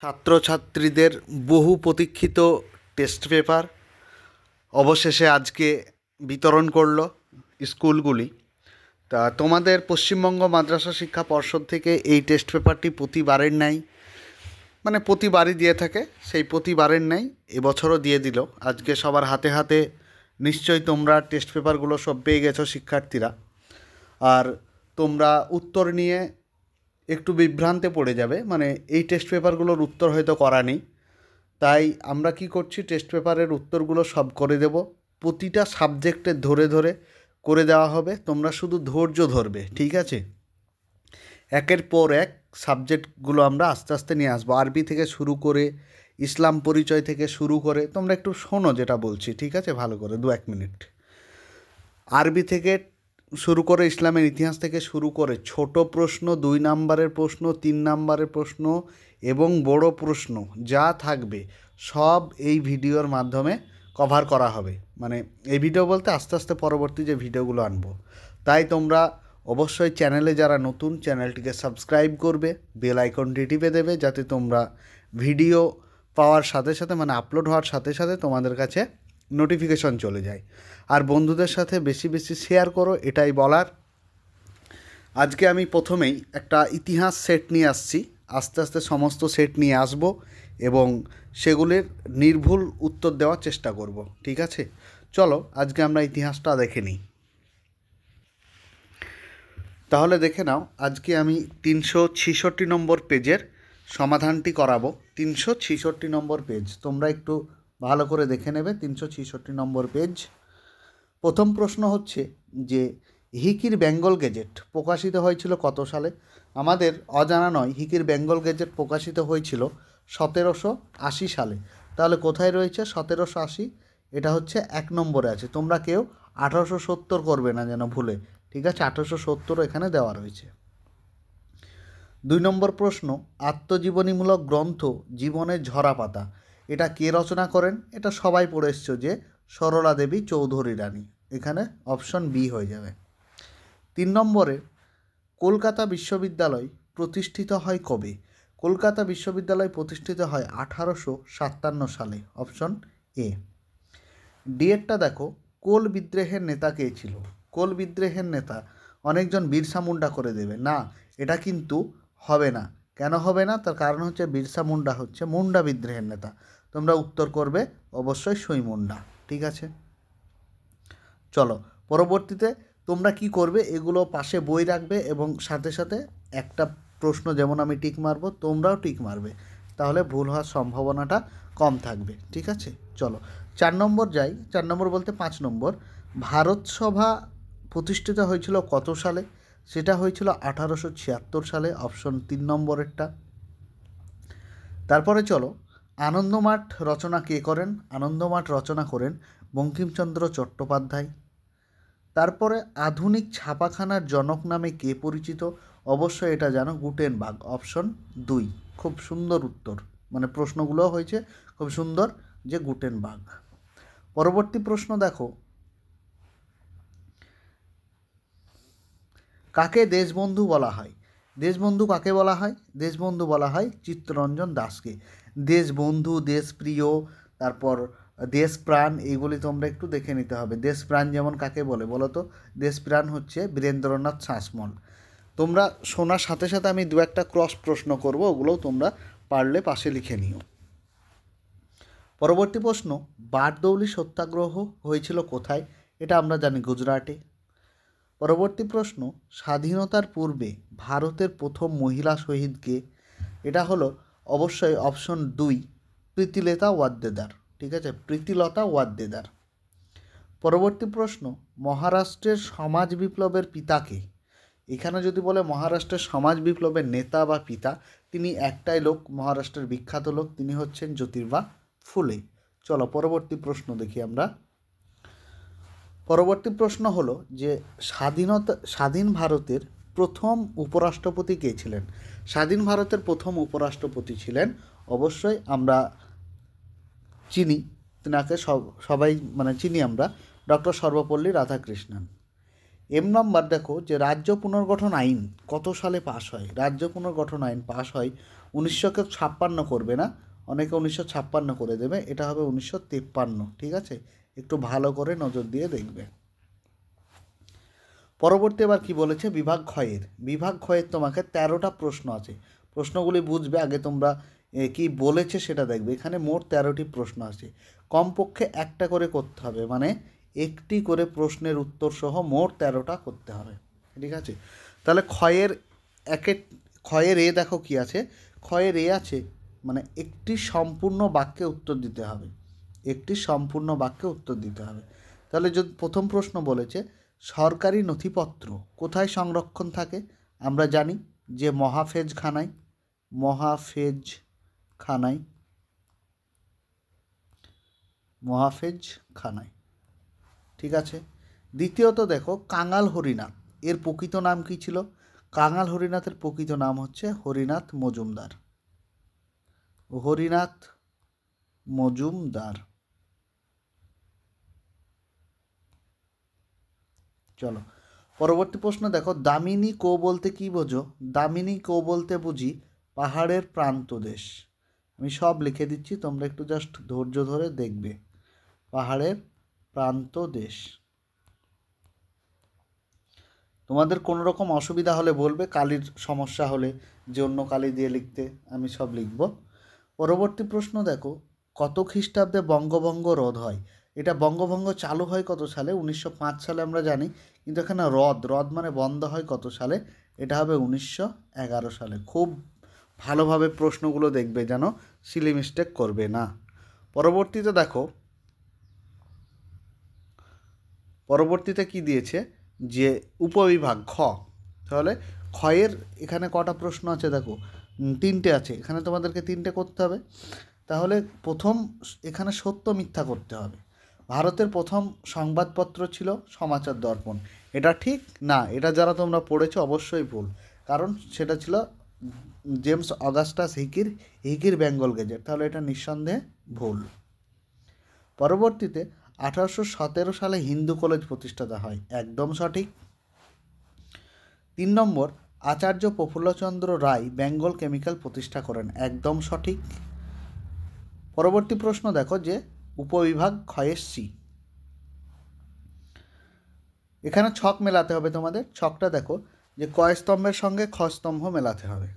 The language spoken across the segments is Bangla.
ছাত্রছাত্রীদের বহু প্রতীক্ষিত টেস্ট পেপার অবশেষে আজকে বিতরণ করলো স্কুলগুলি। তা তোমাদের পশ্চিমবঙ্গ মাদ্রাসা শিক্ষা পর্ষদ থেকে এই টেস্ট পেপারটি প্রতিবারের ন্যায় প্রতিবারই দিয়ে থাকে, সেই প্রতিবারের ন্যায় এবছরও দিয়ে দিল। আজকে সবার হাতে হাতে নিশ্চয়ই তোমরা টেস্ট পেপারগুলো সব পেয়ে গেছো শিক্ষার্থীরা। আর তোমরা উত্তর নিয়ে একটু বিভ্রান্তে পড়ে যাবে, এই টেস্ট পেপারগুলোর উত্তর হয়তো করা নেই। তাই আমরা কি করছি, টেস্ট পেপারের উত্তরগুলো সব করে দেব, প্রতিটা সাবজেক্টে ধরে ধরে করে দেওয়া হবে। তোমরা শুধু ধৈর্য ধরবে, ঠিক আছে? একের পর এক সাবজেক্টগুলো আমরা আস্তে আস্তে নিয়ে আসবো, আরবি থেকে শুরু করে ইসলাম পরিচয় থেকে শুরু করে। তোমরা একটু শোনো যেটা বলছি, ঠিক আছে, ভালো করে 2-1 মিনিট। আরবি থেকে শুরু করে ইসলামের ইতিহাস থেকে শুরু করে ছোট প্রশ্ন, 2 নাম্বারের প্রশ্ন, 3 নাম্বারের প্রশ্ন এবং বড় প্রশ্ন যা থাকবে সব এই ভিডিওর মাধ্যমে কভার করা হবে। এই ভিডিও বলতে আস্তে আস্তে পরবর্তী যে ভিডিওগুলো আনবো। তাই তোমরা অবশ্যই চ্যানেলে যারা নতুন, চ্যানেলটিকে সাবস্ক্রাইব করবে, বেল আইকনটি টিপে দেবে, যাতে তোমরা ভিডিও পাওয়ার সাথে সাথে আপলোড হওয়ার সাথে সাথে তোমাদের কাছে নোটিফিকেশন চলে যায়। আর বন্ধুদের সাথে বেশি বেশি শেয়ার করো, এটাই বলার। আজকে আমি প্রথমেই একটা ইতিহাস সেট নিয়ে আসছি, আস্তে আস্তে সমস্ত সেট নিয়ে আসব এবং সেগুলির নির্ভুল উত্তর দেওয়ার চেষ্টা করব, ঠিক আছে? চলো আজকে আমরা ইতিহাসটা দেখে নিই। তাহলে দেখে নাও, আজকে আমি 366 নম্বর পেজের সমাধানটি করাবো। 366 নম্বর পেজ তোমরা একটু ভালো করে দেখে নেবে। 366 নম্বর পেজ। প্রথম প্রশ্ন হচ্ছে যে হিকির বেঙ্গল গেজেট প্রকাশিত হয়েছিল কত সালে? আমাদের অজানা নয়, হিকির বেঙ্গল গেজেট প্রকাশিত হয়েছিল 1780 সালে। তাহলে কোথায় রয়েছে 1780? এটা হচ্ছে 1 নম্বরে আছে। তোমরা কেউ 1870 করবে না যেন ভুলে, ঠিক আছে? 1870 এখানে দেওয়া রয়েছে। 2 নম্বর প্রশ্ন, আত্মজীবনীমূলক গ্রন্থ জীবনের ঝরা পাতা, এটা কে রচনা করেন? এটা সবাই পড়ে এসছো যে সরলা দেবী চৌধুরী রানী। এখানে অপশন বি হয়ে যাবে। 3 নম্বরে, কলকাতা বিশ্ববিদ্যালয় প্রতিষ্ঠিত হয় কবে? কলকাতা বিশ্ববিদ্যালয় প্রতিষ্ঠিত হয় 1857 সালে। Option A. ডিএডটা দেখো, কোল বিদ্রোহের নেতা কে ছিল? কোল বিদ্রোহের নেতা অনেকজন বিরসা মুন্ডা করে দেবে না, এটা কিন্তু হবে না। কেন হবে না? তার কারণ হচ্ছে বিরসা মুন্ডা হচ্ছে মুন্ডা বিদ্রোহের নেতা। তোমরা উত্তর করবে অবশ্যই সুই মুন্ডা, ঠিক আছে? চলো পরবর্তীতে তোমরা কি করবে, এগুলো পাশে বই রাখবে এবং সাথে সাথে একটা প্রশ্ন যেমন আমি টিক মারবো, তোমরাও টিক মারবে, তাহলে ভুল হওয়ার সম্ভাবনাটা কম থাকবে, ঠিক আছে? চলো 4 নম্বর যাই। 4 নম্বর বলতে 5 নম্বর, ভারত সভা প্রতিষ্ঠিত হয়েছিল কত সালে? সেটা হয়েছিল 1876 সালে। অপশন 3 নম্বরেরটা। তারপরে চলো, আনন্দমাঠ রচনা কে করেন? আনন্দমাঠ রচনা করেন বঙ্কিমচন্দ্র চট্টোপাধ্যায়। তারপরে আধুনিক ছাপাখানার জনক নামে কে পরিচিত? অবশ্যই এটা জানো, গুটেনবার্গ। অপশন 2। খুব সুন্দর উত্তর, প্রশ্নগুলো হয়েছে খুব সুন্দর, যে গুটেনবার্গ। পরবর্তী প্রশ্ন দেখো, কাকে দেশবন্ধু বলা হয়? দেশবন্ধু কাকে বলা হয়? দেশবন্ধু বলা হয় চিত্তরঞ্জন দাসকে। দেশবন্ধু, দেশপ্রিয়, তারপর দেশপ্রাণ, এইগুলি তোমরা একটু দেখে নিতে হবে। দেশপ্রাণ যেমন কাকে বলে বলো তো? দেশপ্রাণ হচ্ছে বীরেন্দ্রনাথ শাসমল। তোমরা শোনার সাথে সাথে আমি 2-1টা ক্রস প্রশ্ন করব, ওগুলোও তোমরা পারলে পাশে লিখে নিও। পরবর্তী প্রশ্ন, বারদৌলি সত্যাগ্রহ হয়েছিল কোথায়? এটা আমরা জানি, গুজরাটে। পরবর্তী প্রশ্ন, স্বাধীনতার পূর্বে ভারতের প্রথম মহিলা শহীদ কে? এটা হলো অবশ্যই অপশন 2, প্রীতিলতা ওয়াদ্দেদার, ঠিক আছে? প্রীতিলতা ওয়াদ্দেদার। পরবর্তী প্রশ্ন, মহারাষ্ট্রের সমাজ বিপ্লবের পিতা কে? এখানে যদি বলে মহারাষ্ট্রের সমাজ বিপ্লবের নেতা বা পিতা, তিনি একটাই লোক, মহারাষ্ট্রের বিখ্যাত লোক, তিনি হচ্ছেন জ্যোতির্বা ফুলে। চলো পরবর্তী প্রশ্ন দেখি আমরা। পরবর্তী প্রশ্ন হলো যে স্বাধীন ভারতের প্রথম উপরাষ্ট্রপতি কে ছিলেন? স্বাধীন ভারতের প্রথম উপরাষ্ট্রপতি ছিলেন, অবশ্যই আমরা চিনি, তেনাকে সবাই চিনি আমরা, ডক্টর সর্বপল্লী রাধাকৃষ্ণন। এম নম্বর দেখো, যে রাজ্য পুনর্গঠন আইন কত সালে পাশ হয়? রাজ্য পুনর্গঠন আইন পাশ হয় 1900কে 56 করবে না, অনেকে 1956 করে দেবে, এটা হবে 1953। ঠিক আছে, একটু ভালো করে নজর দিয়ে দেখবে। পরবর্তী এবার কি বলেছে, বিভাগ ক্ষয়ের। বিভাগ ক্ষয়ের তোমাকে 13টা প্রশ্ন আছে। প্রশ্নগুলি বুঝবে, আগে তোমরা কি বলেছে সেটা দেখবে। এখানে মোট 13টি প্রশ্ন আছে, কমপক্ষে একটা করে করতে হবে, মানে একটি করে প্রশ্নের উত্তর সহ মোট 13টা করতে হবে। ঠিক আছে, তাহলে ক্ষয়ের এ দেখো কি আছে, ক্ষয়ের এ আছে মানে একটি সম্পূর্ণ বাক্যে উত্তর দিতে হবে, একটি সম্পূর্ণ বাক্যে উত্তর দিতে হবে। তাহলে যদি প্রথম প্রশ্ন বলেছে সরকারি নথিপত্র কোথায় সংরক্ষণ থাকে, আমরা জানি যে মহাফেজখানায়, মহাফেজখানায়, মহাফেজখানায়। ঠিক আছে, দ্বিতীয়ত দেখো কাঙাল হরিনাথ, এর প্রকৃত নাম কি ছিল? কাঙাল হরিনাথের প্রকৃত নাম হচ্ছে হরিনাথ মজুমদার, হরিনাথ মজুমদার। চলো পরবর্তী প্রশ্ন দেখো, দামিনী কো বলতে কি বোঝো? দামিনী কো বলতে বুঝি পাহাড়ের প্রান্তদেশ। আমি সব লিখে দিচ্ছি, তোমরা একটু জাস্ট ধৈর্য ধরে দেখবে। পাহাড়ের প্রান্তদেশ। তোমাদের কোনো রকম অসুবিধা হলে বলবে, কালির সমস্যা হলে যে অন্য কালি দিয়ে লিখতে, আমি সব লিখব। পরবর্তী প্রশ্ন দেখো, কত খ্রিস্টাব্দে বঙ্গভঙ্গ রদ হয়? এটা বঙ্গভঙ্গ চালু হয় কত সালে? 1905 সালে আমরা জানি, কিন্তু এখানে রদ মানে বন্ধ হয় কত সালে? এটা হবে 1911 সালে। খুব ভালোভাবে প্রশ্নগুলো দেখবে যেন সিলি মিস্টেক করবে না। পরবর্তীতে দেখো, পরবর্তীতে কি দিয়েছে যে উপবিভাগ খ। তাহলে ক্ষয়ের এখানে কটা প্রশ্ন আছে দেখো, 3টে আছে, এখানে তোমাদেরকে 3টে করতে হবে। তাহলে প্রথম এখানে সত্য মিথ্যা করতে হবে। ভারতের প্রথম সংবাদপত্র ছিল সমাচার দর্পণ, এটা ঠিক না? এটা যারা তোমরা পড়েছো অবশ্যই ভুল, কারণ সেটা ছিল জেমস অগাস্টাস হিকির বেঙ্গল গেজেট, তাহলে এটা নিঃসন্দেহে ভুল। পরবর্তীতে 1817 সালে হিন্দু কলেজ প্রতিষ্ঠাতা হয়, একদম সঠিক। 3 নম্বর, আচার্য প্রফুল্লচন্দ্র রায় বেঙ্গল কেমিক্যাল প্রতিষ্ঠা করেন, একদম সঠিক। পরবর্তী প্রশ্ন দেখো যে উপবিভাগ ক্ষয়ের সি। এখানে ছক মেলাতে হবে তোমাদের। ছকটা দেখো যে ক স্তম্ভের সঙ্গে খ স্তম্ভ মেলাতে হবে।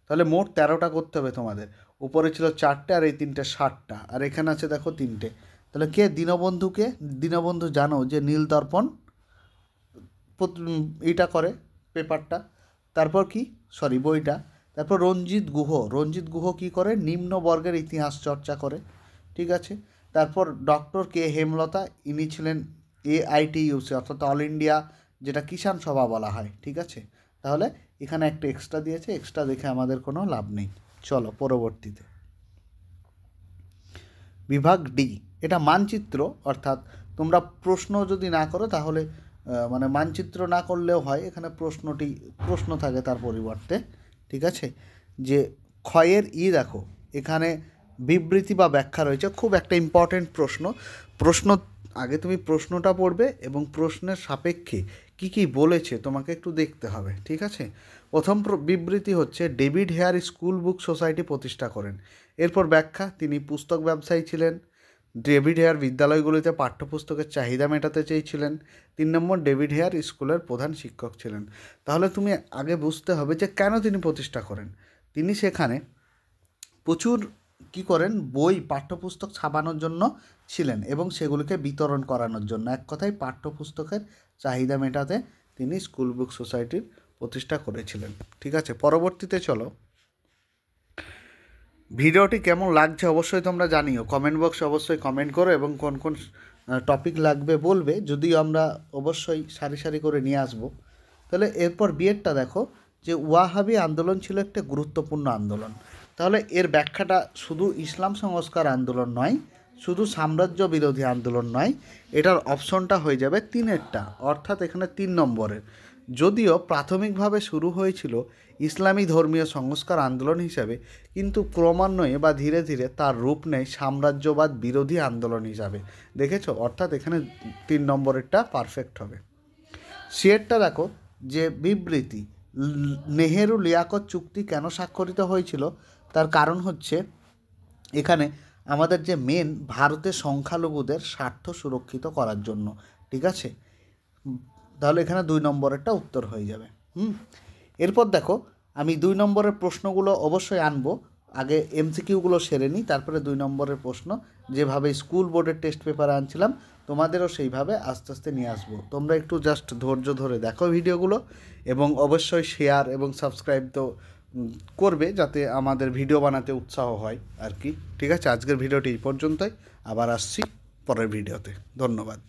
তাহলে মোট 13টা করতে হবে তোমাদের। উপরে ছিল 4টে আর এই 3টে 7টা, আর এখানে আছে দেখো 3টে। তাহলে কে? দীনবন্ধুকে। দীনবন্ধু জানো যে নীল দর্পণ এইটা করে পেপারটা। তারপর কি, সরি বইটা। তারপর রঞ্জিত গুহ কি করে? নিম্ন বর্গের ইতিহাস চর্চা করে। ঠিক আছে, তারপর ডক্টর কে হেমলতা, ইনি ছিলেন AITUC অর্থাৎ অল ইন্ডিয়া, যেটা কিষাণ সভা বলা হয়। ঠিক আছে, তাহলে এখানে একটা এক্সট্রা দিয়েছে, এক্সট্রা দেখে আমাদের কোনো লাভ নেই। চলো পরবর্তীতে বিভাগ ডি, এটা মানচিত্র, অর্থাৎ তোমরা প্রশ্ন যদি না করো তাহলে মানে মানচিত্র না করলেও হয়, এখানে প্রশ্ন থাকে তার পরিবর্তে। ঠিক আছে, যে ক্ষয়ের দেখো এখানে বিবৃতি বা ব্যাখ্যা রয়েছে, খুব একটা ইম্পর্টেন্ট প্রশ্ন। আগে তুমি প্রশ্নটা পড়বে এবং প্রশ্নের সাপেক্ষে কি কি বলেছে তোমাকে একটু দেখতে হবে। ঠিক আছে, প্রথম বিবৃতি হচ্ছে David Hare school book society প্রতিষ্ঠা করেন। এরপর ব্যাখ্যা, তিনি পুস্তক ব্যবসায়ী ছিলেন। ডেভিড হেয়ার বিদ্যালয়গুলিতে পাঠ্যপুস্তকের চাহিদা মেটাতে চেয়েছিলেন। 3 নম্বর, ডেভিড হেয়ার স্কুলের প্রধান শিক্ষক ছিলেন। তাহলে তুমি আগে বুঝতে হবে যে কেন তিনি প্রতিষ্ঠা করেন। তিনি সেখানে প্রচুর কি করেন, বই পাঠ্যপুস্তক ছাপানোর জন্য ছিলেন এবং সেগুলিকে বিতরণ করানোর জন্য। এক কথায় পাঠ্যপুস্তকের চাহিদা মেটাতে তিনি স্কুল বুক সোসাইটির প্রতিষ্ঠা করেছিলেন। ঠিক আছে, পরবর্তীতে চলো, ভিডিওটি কেমন লাগছে অবশ্যই তোমরা জানিও, কমেন্ট বক্সে অবশ্যই কমেন্ট করো এবং কোন কোন টপিক লাগবে বলবে, যদিও আমরা অবশ্যই সারি সারি করে নিয়ে আসবো। তাহলে এরপর বিয়েরটা দেখো যে ওয়াহাবি আন্দোলন ছিল একটা গুরুত্বপূর্ণ আন্দোলন। তাহলে এর ব্যাখ্যাটা শুধু ইসলাম সংস্কার আন্দোলন নয়, শুধু সাম্রাজ্য বিরোধী আন্দোলন নয়, এটার অপশনটা হয়ে যাবে 3এরটা, অর্থাৎ এখানে 3 নম্বরের। যদিও প্রাথমিকভাবে শুরু হয়েছিল ইসলামী ধর্মীয় সংস্কার আন্দোলন হিসাবে, কিন্তু ক্রমান্বয়ে বা ধীরে ধীরে তার রূপ নেয় সাম্রাজ্যবাদ বিরোধী আন্দোলন হিসাবে। দেখেছো, অর্থাৎ এখানে 3 নম্বরেরটা পারফেক্ট হবে। সিয়েরটা দেখো যে বিবৃতি, নেহেরু লিয়াকত চুক্তি কেন স্বাক্ষরিত হয়েছিল তার কারণ হচ্ছে এখানে আমাদের যে মেন ভারতের সংখ্যালঘুদের স্বার্থ সুরক্ষিত করার জন্য। ঠিক আছে, তাহলে এখানে 2 নম্বরেরটা উত্তর হয়ে যাবে। এরপর দেখো, আমি 2 নম্বরের প্রশ্নগুলো অবশ্যই আনবো, আগে এমসিকিউগুলো সেরে নিই, তারপরে 2 নম্বরের প্রশ্ন যেভাবে স্কুল বোর্ডের টেস্ট পেপারে আনছিলাম তোমাদেরও সেইভাবে আস্তে আস্তে নিয়ে আসবো। তোমরা একটু জাস্ট ধৈর্য ধরে দেখো ভিডিওগুলো, এবং অবশ্যই শেয়ার এবং সাবস্ক্রাইব তো করবে, যাতে আমাদের ভিডিও বানাতে উৎসাহ হয় আর কি। ঠিক আছে, আজকের ভিডিওটি এই পর্যন্তই, আবার আসছি পরের ভিডিওতে। ধন্যবাদ।